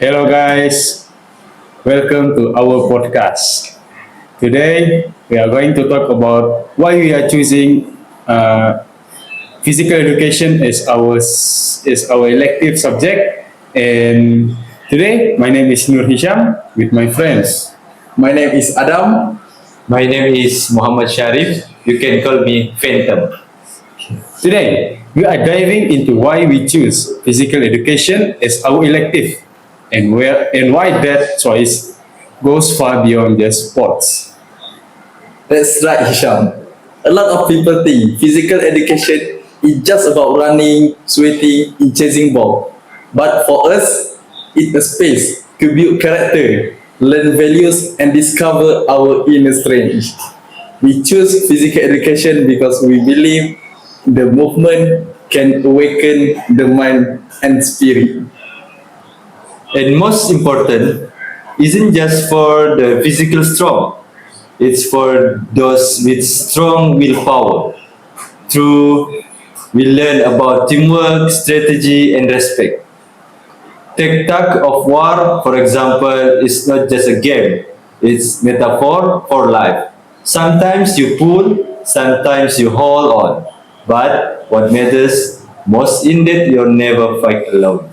Hello, guys. Welcome to our podcast. Today, we are going to talk about why we are choosing physical education as our elective subject. And today, my name is Nur Hisham with my friends. My name is Adam. My name is Muhammad Sharif. You can call me Phantom. Today, we are diving into why we choose physical education as our elective and why that choice goes far beyond just sports. That's right, Hisham. A lot of people think physical education is just about running, sweating, and chasing ball. But for us, it's a space to build character, learn values, and discover our inner strength. We choose physical education because we believe the movement can awaken the mind and spirit. And most important, isn't just for the physical strong. It's for those with strong willpower. Through we learn about teamwork, strategy, and respect. Tug of war, for example, is not just a game. It's metaphor for life. Sometimes you pull, sometimes you hold on. But what matters most in that you'll never fight alone.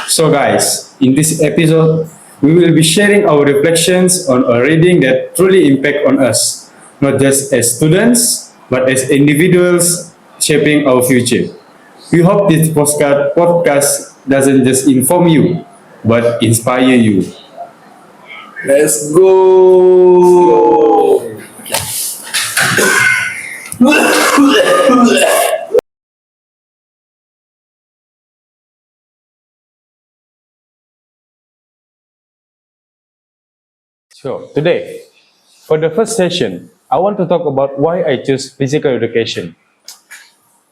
So, guys, in this episode, we will be sharing our reflections on a reading that truly impact on us, not just as students, but as individuals shaping our future. We hope this podcast doesn't just inform you, but inspire you. Let's go! So, today, for the first session, I want to talk about why I choose physical education.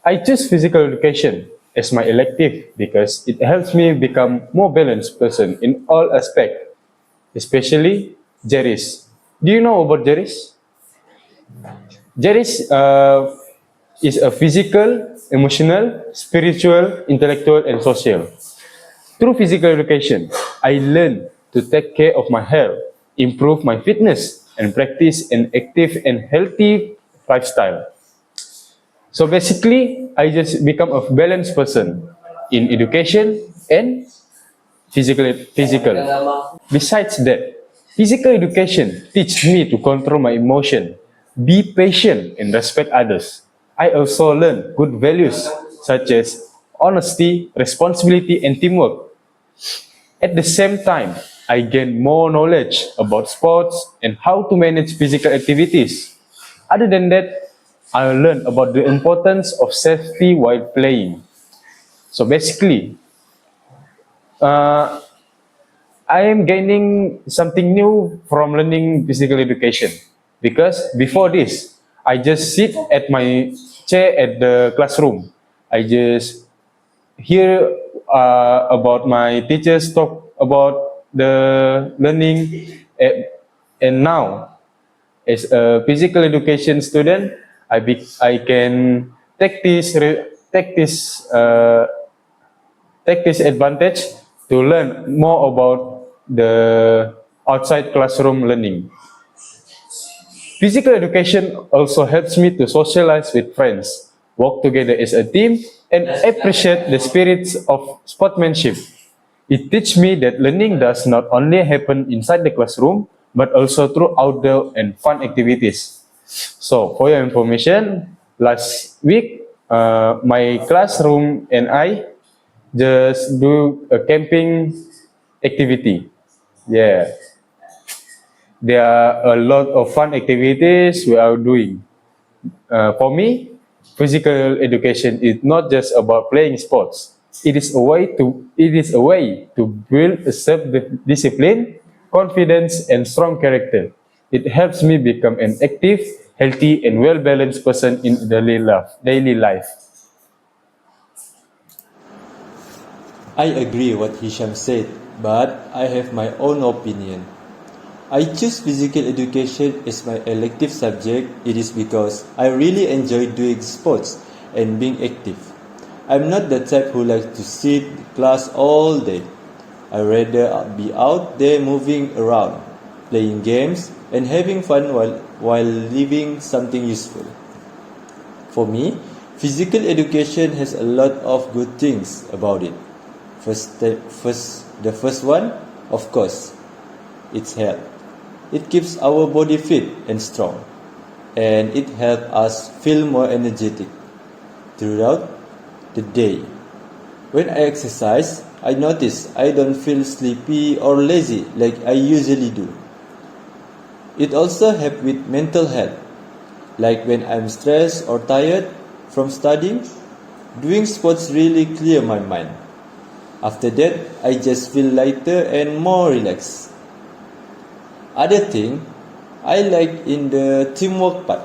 I choose physical education as my elective because it helps me become more balanced person in all aspects, especially Jeris. Do you know about Jeris? Jeris is a physical, emotional, spiritual, intellectual, and social. Through physical education, I learned to take care of my health, improve my fitness, and practice an active and healthy lifestyle. So basically, I just become a balanced person in education and physical. Besides that, physical education teaches me to control my emotion, be patient, and respect others. I also learn good values such as honesty, responsibility, and teamwork. At the same time, I gain more knowledge about sports and how to manage physical activities. Other than that, I learned about the importance of safety while playing. So basically, uh, I am gaining something new from learning physical education because before this, I just sit at my chair at the classroom. I just hear about my teachers talk about the learning, and now as a physical education student, I can take this advantage to learn more about the outside classroom learning. Physical education also helps me to socialize with friends, work together as a team, and appreciate the spirits of sportsmanship. It teaches me that learning does not only happen inside the classroom, but also through outdoor and fun activities. So, for your information, last week, my classroom and I just do a camping activity. Yeah, there are a lot of fun activities we are doing. For me, physical education is not just about playing sports. It is a way to build a self-discipline, confidence, and strong character. It helps me become an active, healthy, and well-balanced person in daily life. Daily life. I agree what Hisham said, but I have my own opinion. I choose physical education as my elective subject. It is because I really enjoy doing sports and being active. I'm not the type who likes to sit in class all day. I rather be out there moving around, playing games, and having fun while living something useful. For me, physical education has a lot of good things about it. The first one, of course, it's health. It keeps our body fit and strong, and it helps us feel more energetic throughout the day. When I exercise, I notice I don't feel sleepy or lazy like I usually do. It also helps with mental health, like when I'm stressed or tired from studying, doing sports really clear my mind. After that, I just feel lighter and more relaxed. Other thing I like in the teamwork part.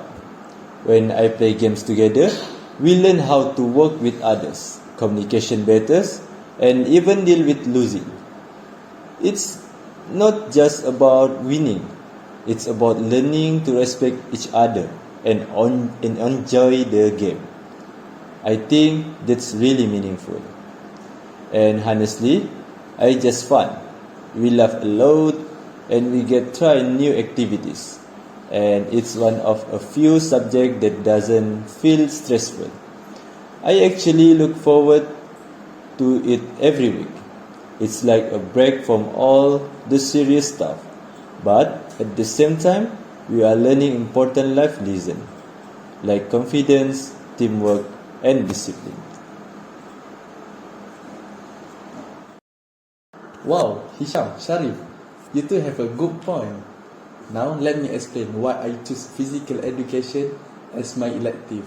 When I play games together, we learn how to work with others, communication better, and even deal with losing. It's not just about winning, it's about learning to respect each other and enjoy the game. I think that's really meaningful. And honestly, I just fun. We laugh a lot and we get try new activities. And it's one of a few subjects that doesn't feel stressful. I actually look forward to it every week. It's like a break from all the serious stuff. But at the same time, we are learning important life lessons like confidence, teamwork, and discipline. Wow, Hisham, Sharif, you two have a good point. Now let me explain why I choose physical education as my elective.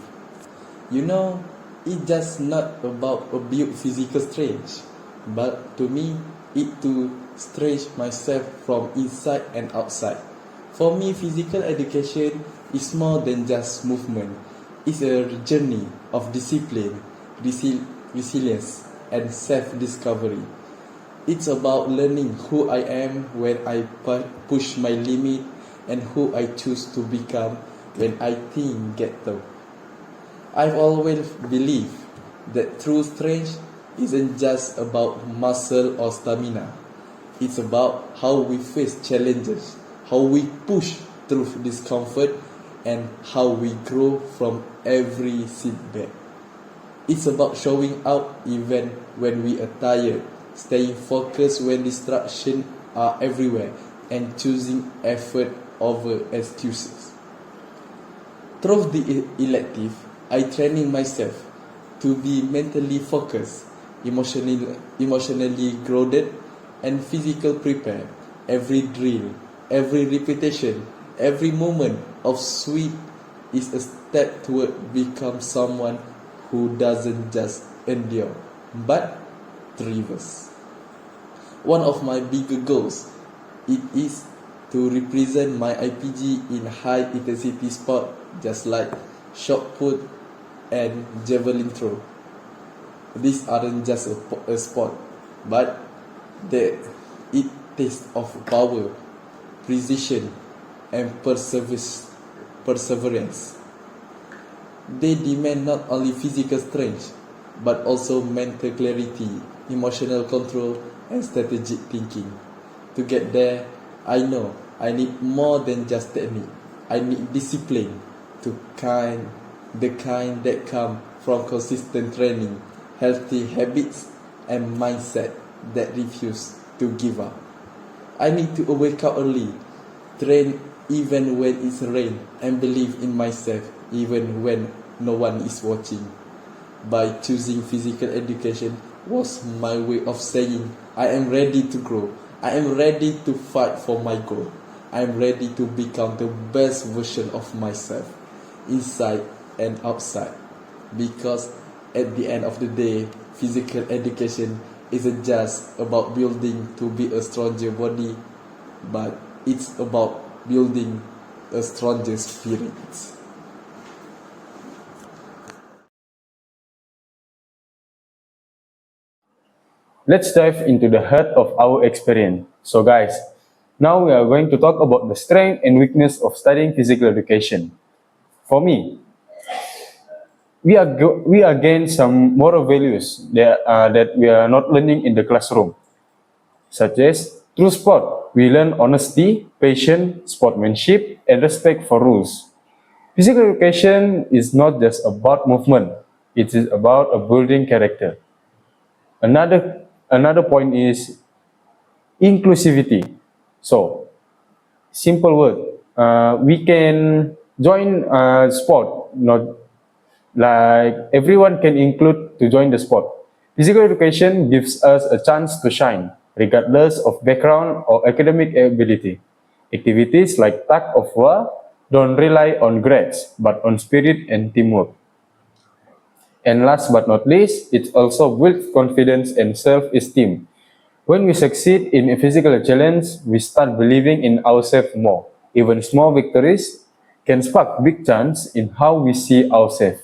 You know, it's just not about a build physical strength, but to me, it to stretch myself from inside and outside. For me, physical education is more than just movement. It's a journey of discipline, resilience, and self-discovery. It's about learning who I am when I push my limit and who I choose to become when I think get low. I've always believed that true strength isn't just about muscle or stamina. It's about how we face challenges, how we push through discomfort, and how we grow from every setback. It's about showing up even when we are tired, staying focused when distractions are everywhere, and choosing effort over excuses. Through the elective, I training myself to be mentally focused, emotionally grounded, and physically prepared. Every drill, every repetition, every moment of sweat is a step toward become someone who doesn't just endure, but thrives. One of my bigger goals it is to represent my IPG in high intensity sport just like shot put and javelin throw. These aren't just a sport, but it tastes of power, precision, and perseverance. They demand not only physical strength, but also mental clarity, emotional control, and strategic thinking. To get there, I know I need more than just technique. I need discipline, the kind that come from consistent training, healthy habits, and mindset that refuse to give up. I need to wake up early, train even when it's rain, and believe in myself even when no one is watching. By choosing physical education was my way of saying I am ready to grow. I am ready to fight for my goal. I am ready to become the best version of myself, inside and outside. Because at the end of the day, physical education isn't just about building to be a stronger body, but it's about building a stronger spirit. Let's dive into the heart of our experience. So guys, now we are going to talk about the strength and weakness of studying physical education. For me, we again some moral values that we are not learning in the classroom. such as through sport, we learn honesty, patience, sportsmanship, and respect for rules. Physical education is not just about movement, it is about a building character. Another point is inclusivity. So, simple word, we can join sport, not like everyone can include to join the sport. Physical education gives us a chance to shine, regardless of background or academic ability. Activities like tug of war don't rely on grades, but on spirit and teamwork. And last but not least, it also builds confidence and self-esteem. When we succeed in a physical challenge, we start believing in ourselves more. Even small victories can spark big change in how we see ourselves.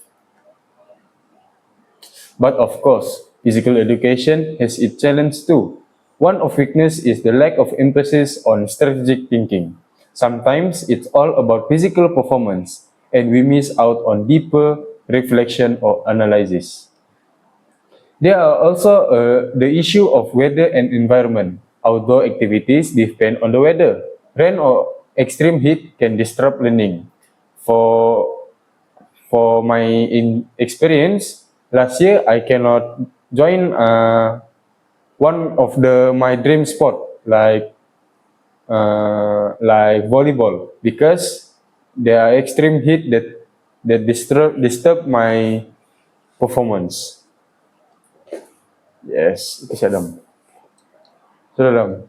But of course, physical education has its challenge too. One of weakness is the lack of emphasis on strategic thinking. Sometimes it's all about physical performance, and we miss out on deeper reflection or analysis. There are also the issue of weather and environment. Outdoor activities depend on the weather. Rain or extreme heat can disrupt learning. For for my experience, last year I cannot join one of the my dream sport like volleyball because there are extreme heat that disturb my performance. Yes, itu Adam. Sudah Adam.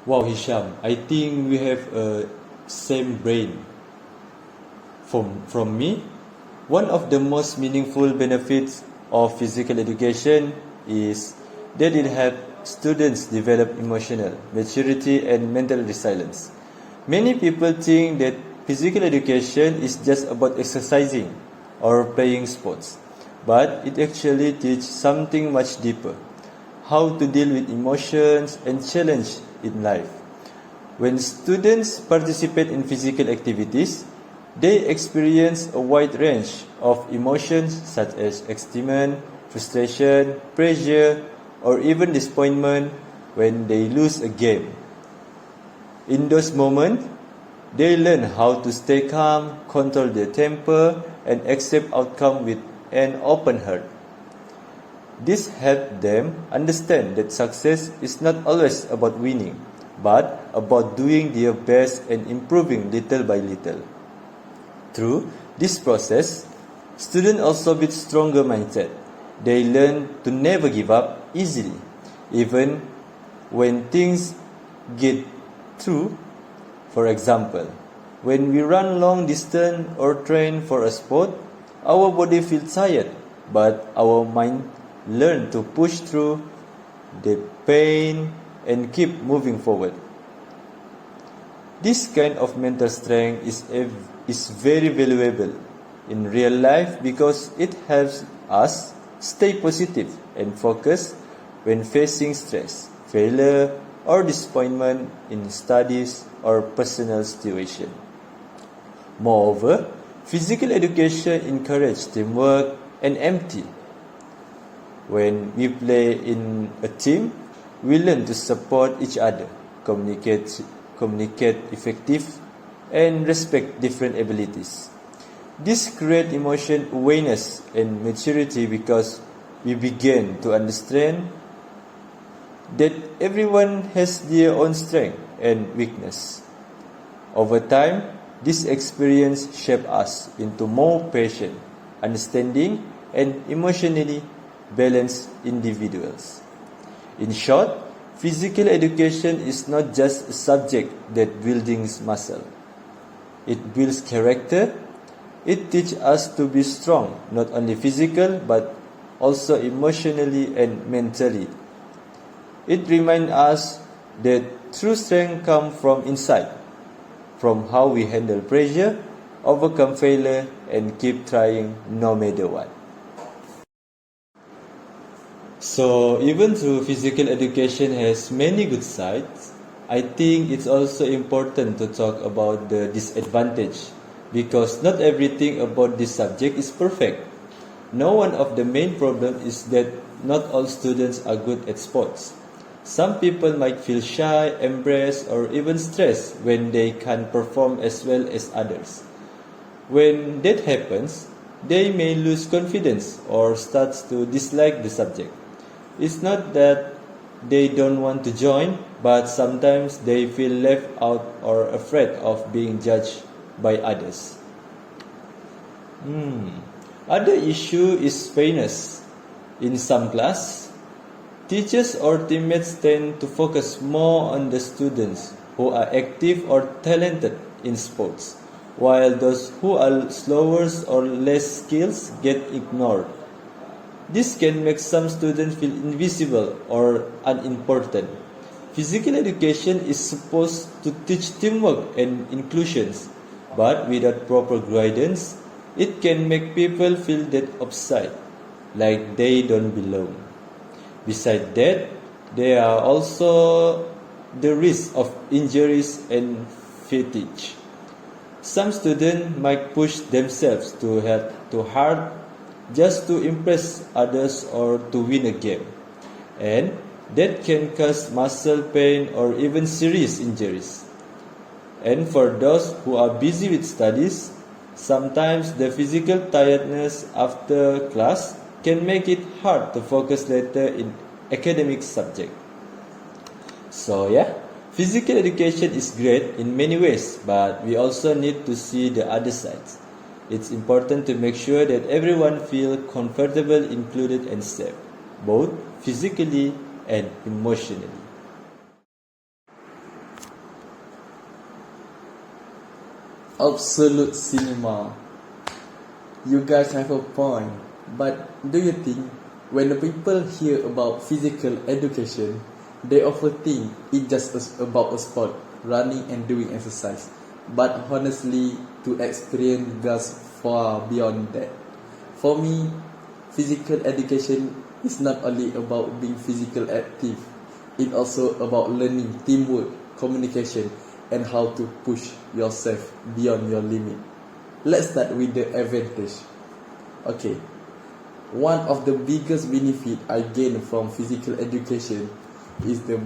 Wow, Hisham, I think we have a same brain. From me, one of the most meaningful benefits of physical education is that it helps students develop emotional maturity and mental resilience. Many people think that physical education is just about exercising or playing sports, but it actually teaches something much deeper: how to deal with emotions and challenge in life. When students participate in physical activities, they experience a wide range of emotions such as excitement, frustration, pressure, or even disappointment when they lose a game. In those moments, they learn how to stay calm, control their temper, and accept outcome with an open heart. This helps them understand that success is not always about winning, but about doing their best and improving little by little. Through this process, students also build stronger mindset. They learn to never give up easily, even when things get through. For example, when we run long distance or train for a sport, our body feels tired, but our mind learn to push through the pain and keep moving forward. This kind of mental strength is very valuable in real life because it helps us stay positive and focused when facing stress, failure, or disappointment in studies or personal situation. Moreover, physical education encourages teamwork and empathy. When we play in a team, we learn to support each other, communicate effectively, and respect different abilities. This creates emotion awareness and maturity because we begin to understand that everyone has their own strength and weakness. Over time, this experience shapes us into more patient, understanding, and emotionally balanced individuals. In short, physical education is not just a subject that builds muscle. It builds character. It teaches us to be strong, not only physical but also emotionally and mentally. It reminds us that true strength comes from inside, from how we handle pressure, overcome failure, and keep trying no matter what. So even though physical education has many good sides, I think it's also important to talk about the disadvantage because not everything about this subject is perfect. No one of the main problem is that not all students are good at sports. Some people might feel shy, embarrassed, or even stressed when they can't perform as well as others. When that happens, they may lose confidence or start to dislike the subject. It's not that they don't want to join, but sometimes they feel left out or afraid of being judged by others. Other issue is fairness. In some class, teachers or teammates tend to focus more on the students who are active or talented in sports, while those who are slower or less skilled get ignored. This can make some students feel invisible or unimportant. Physical education is supposed to teach teamwork and inclusion, but without proper guidance, it can make people feel that upside, like they don't belong. Besides that, there are also the risk of injuries and fatigue. Some students might push themselves too hard just to impress others or to win a game, and that can cause muscle pain or even serious injuries. And for those who are busy with studies, sometimes the physical tiredness after class can make it hard to focus later in academic subject. So yeah, physical education is great in many ways, but we also need to see the other sides. It's important to make sure that everyone feels comfortable, included, and safe, both physically and emotionally. Absolute cinema. You guys have a point, but do you think when the people hear about physical education, they often think it's just about a sport, running and doing exercise? But honestly, to experience goes far beyond that. For me, physical education is not only about being physically active, it's also about learning teamwork, communication, and how to push yourself beyond your limit. Let's start with the advantage. Okay, one of the biggest benefits I gain from physical education is the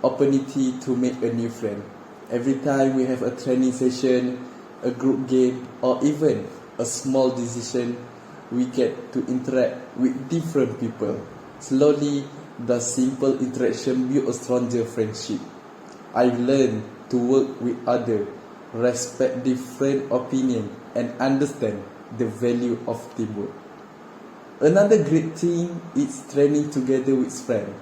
opportunity to make a new friend. Every time we have a training session, a group game, or even a small decision, we get to interact with different people. Slowly, the simple interaction build a stronger friendship. I've learned to work with others, respect different opinions, and understand the value of teamwork. Another great thing is training together with friends.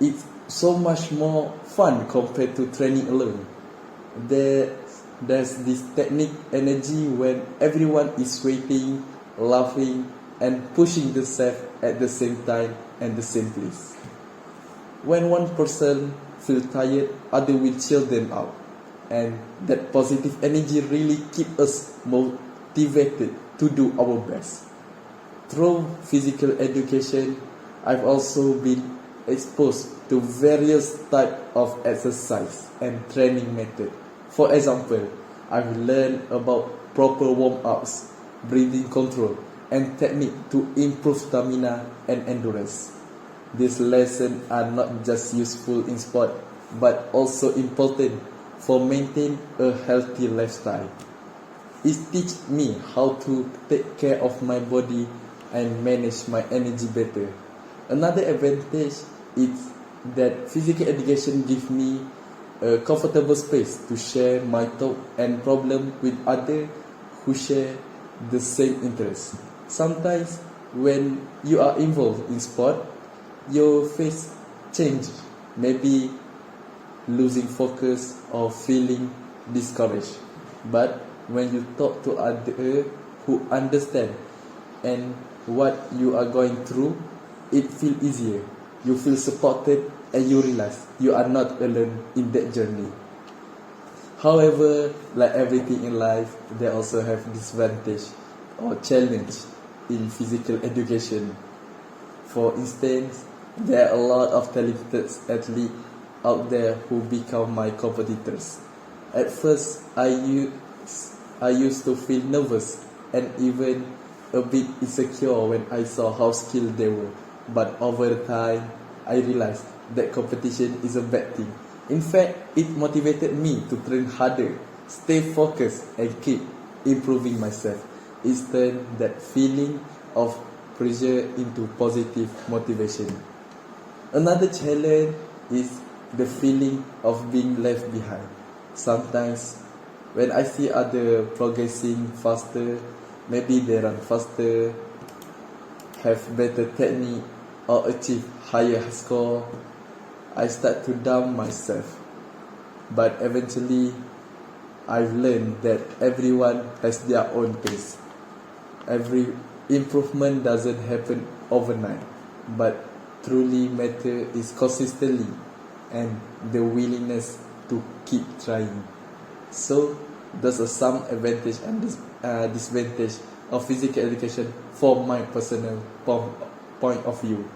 It's so much more fun compared to training alone. There's this technique energy when everyone is sweating, laughing, and pushing themselves at the same time and the same place. When one person feels tired, other will chill them out, and that positive energy really keeps us motivated to do our best. Through physical education, I've also been exposed to various types of exercise and training methods. For example, I've learned about proper warm-ups, breathing control, and technique to improve stamina and endurance. These lessons are not just useful in sport, but also important for maintaining a healthy lifestyle. It teaches me how to take care of my body and manage my energy better. Another advantage is that physical education gives me a comfortable space to share my thoughts and problems with others who share the same interests. Sometimes when you are involved in sport, your face changes, maybe losing focus or feeling discouraged. But when you talk to others who understand and what you are going through, it feels easier. You feel supported and you realize you are not alone in that journey. However, like everything in life, they also have disadvantage or challenge in physical education. For instance, there are a lot of talented athletes out there who become my competitors. At first, I used to feel nervous and even a bit insecure when I saw how skilled they were, but over time, I realized that competition is a bad thing. In fact, it motivated me to train harder, stay focused, and keep improving myself. It turned that feeling of pressure into positive motivation. Another challenge is the feeling of being left behind. Sometimes, when I see others progressing faster, maybe they run faster, have better technique, or achieve higher score, I start to doubt myself. But eventually, I've learned that everyone has their own pace. Every improvement doesn't happen overnight, but truly matter is consistently and the willingness to keep trying. So, there's a some advantage and disadvantage of physical education from my personal point of view.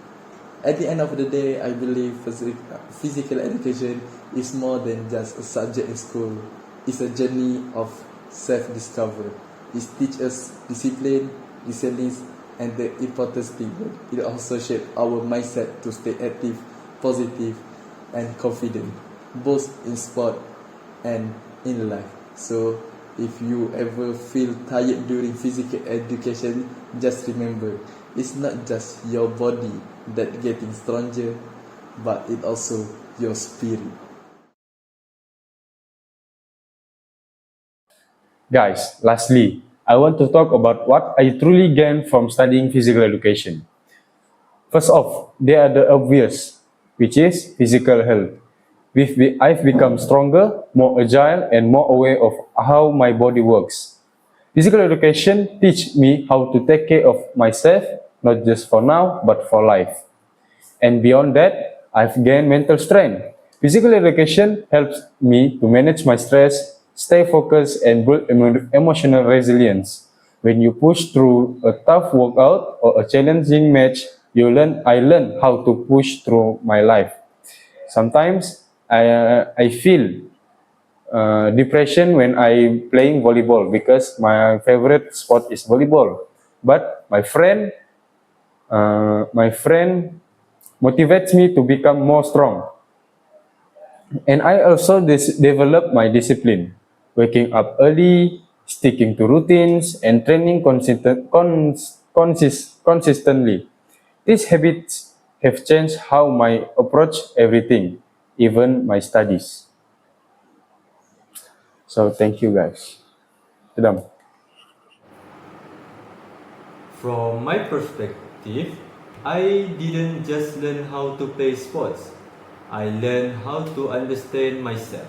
At the end of the day, I believe physical education is more than just a subject in school. It's a journey of self-discovery. It teaches us discipline, resilience, and the important thing, it also shapes our mindset to stay active, positive, and confident, both in sport and in life. So, if you ever feel tired during physical education, just remember, it's not just your body that getting stronger, but it also your spirit. Guys, lastly, I want to talk about what I truly gained from studying physical education. First off, there are the obvious, which is physical health. I've become stronger, more agile, and more aware of how my body works. Physical education teach me how to take care of myself, not just for now, but for life. And beyond that, I've gained mental strength. Physical education helps me to manage my stress, stay focused, and build emotional resilience. When you push through a tough workout or a challenging match, I learn how to push through my life. Sometimes I feel depression when I playing volleyball because my favorite sport is volleyball. But my friend motivates me to become more strong. And I also develop my discipline, waking up early, sticking to routines, and training consistently. These habits have changed how I approach everything, even my studies. So thank you guys. Sedam. From my perspective, I didn't just learn how to play sports, I learned how to understand myself.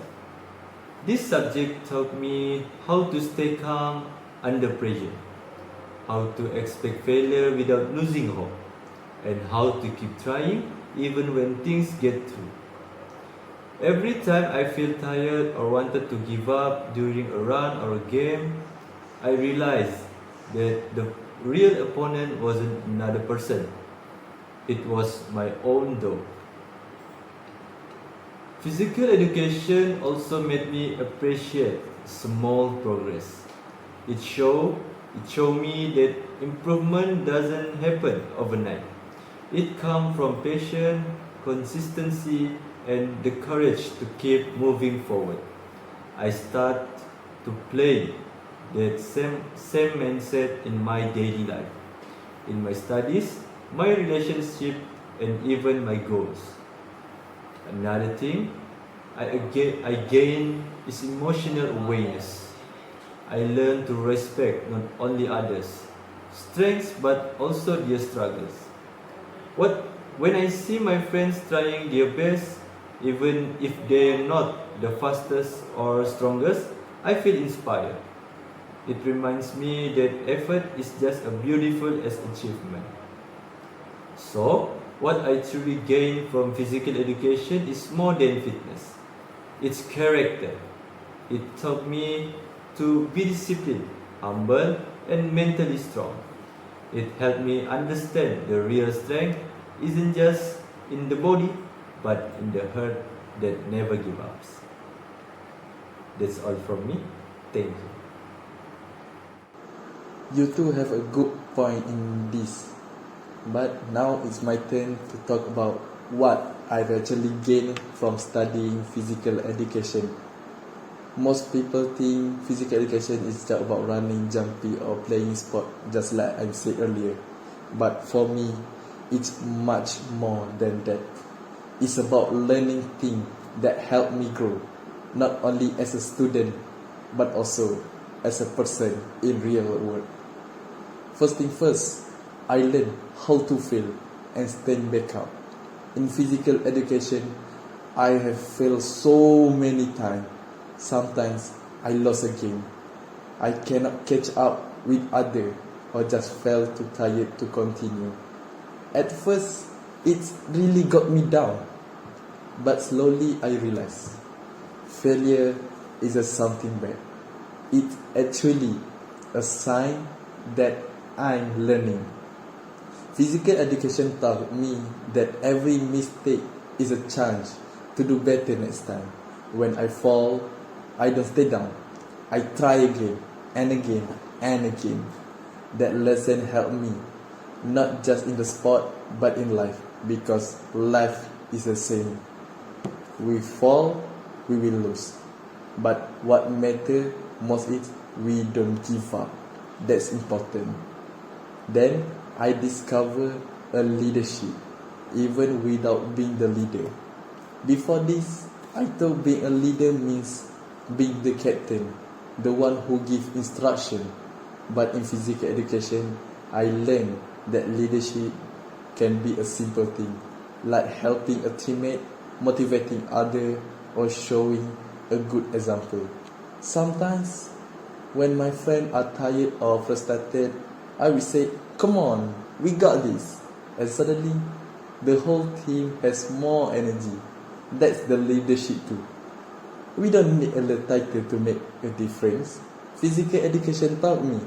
This subject taught me how to stay calm under pressure, how to expect failure without losing hope, and how to keep trying even when things get through. Every time I feel tired or wanted to give up during a run or a game, I realized that the real opponent wasn't another person. It was my own though. Physical education also made me appreciate small progress. It showed me that improvement doesn't happen overnight. It comes from patience, consistency, and the courage to keep moving forward. I start to play that same mindset in my daily life, in my studies, my relationship, and even my goals. Another thing I gain is emotional awareness. I learn to respect not only others' strengths but also their struggles. When I see my friends trying their best, even if they are not the fastest or strongest, I feel inspired. It reminds me that effort is just as beautiful as achievement. So, what I truly gain from physical education is more than fitness. It's character. It taught me to be disciplined, humble, and mentally strong. It helped me understand the real strength isn't just in the body, but in the heart that never gives up. That's all from me. Thank you. You two have a good point in this, but now it's my turn to talk about what I've actually gained from studying physical education. Most people think physical education is just about running, jumping, or playing sport, just like I said earlier. But for me, it's much more than that. It's about learning things that help me grow, not only as a student, but also as a person in real world. First thing first, I learned how to fail and stand back up. In physical education, I have failed so many times. Sometimes I lost a game. I cannot catch up with others or just felt too tired to continue. At first, it really got me down. But slowly I realized failure isn't something bad. It's actually a sign that I'm learning. Physical education taught me that every mistake is a chance to do better next time. When I fall, I don't stay down. I try again and again and again. That lesson helped me, not just in the sport but in life, because life is the same. We fall, we will lose. But what matters most is we don't give up. That's important. Then I discovered a leadership, even without being the leader. Before this, I thought being a leader means being the captain, the one who gives instruction. But in physical education, I learned that leadership can be a simple thing, like helping a teammate, motivating others, or showing a good example. Sometimes, when my friends are tired or frustrated, I will say, "Come on, we got this." And suddenly, the whole team has more energy. That's the leadership too. We don't need a title to make a difference. Physical education taught me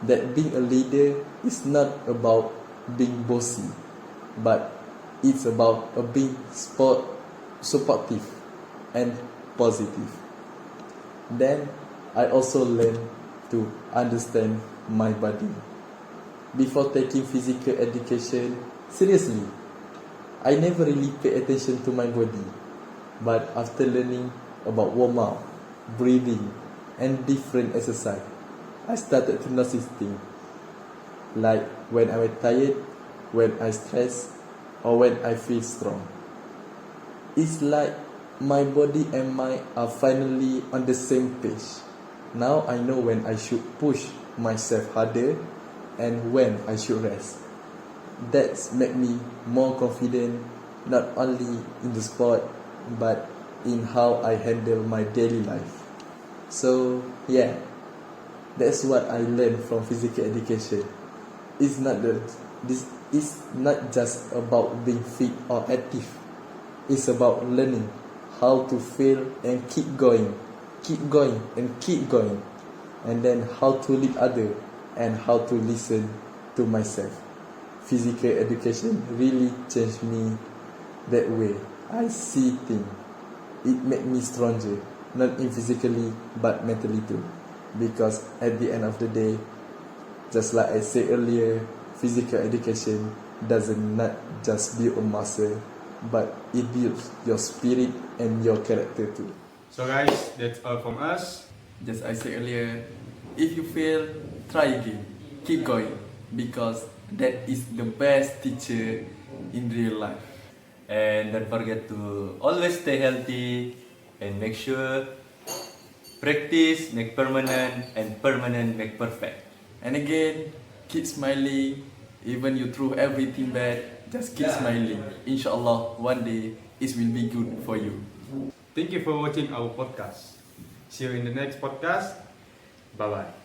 that being a leader is not about being bossy, but it's about being supportive and positive. Then I also learned to understand my body. Before taking physical education seriously, I never really paid attention to my body. But after learning about warm-up, breathing, and different exercise, I started to notice things, like when I'm tired, when I stress, or when I feel strong. It's like my body and mind are finally on the same page. Now I know when I should push myself harder and when I should rest. That's made me more confident, not only in the sport, but in how I handle my daily life. So yeah, that's what I learned from physical education. It's not that this is not just about being fit or active. It's about learning how to fail and keep going and keep going, and then how to lead others and how to listen to myself. Physical education really changed me that way. I see things. It made me stronger, not in physically but mentally too. Because at the end of the day, just like I said earlier, physical education doesn't not just build a muscle, but it builds your spirit and your character too. So guys, that's all from us. Just I said earlier, if you fail, try again. Keep going, because that is the best teacher in real life. And don't forget to always stay healthy and make sure practice make permanent and permanent make perfect. And again, keep smiling. Even you through everything bad, just keep smiling. Inshallah, one day it will be good for you. Thank you for watching our podcast. See you in the next podcast. Bye bye.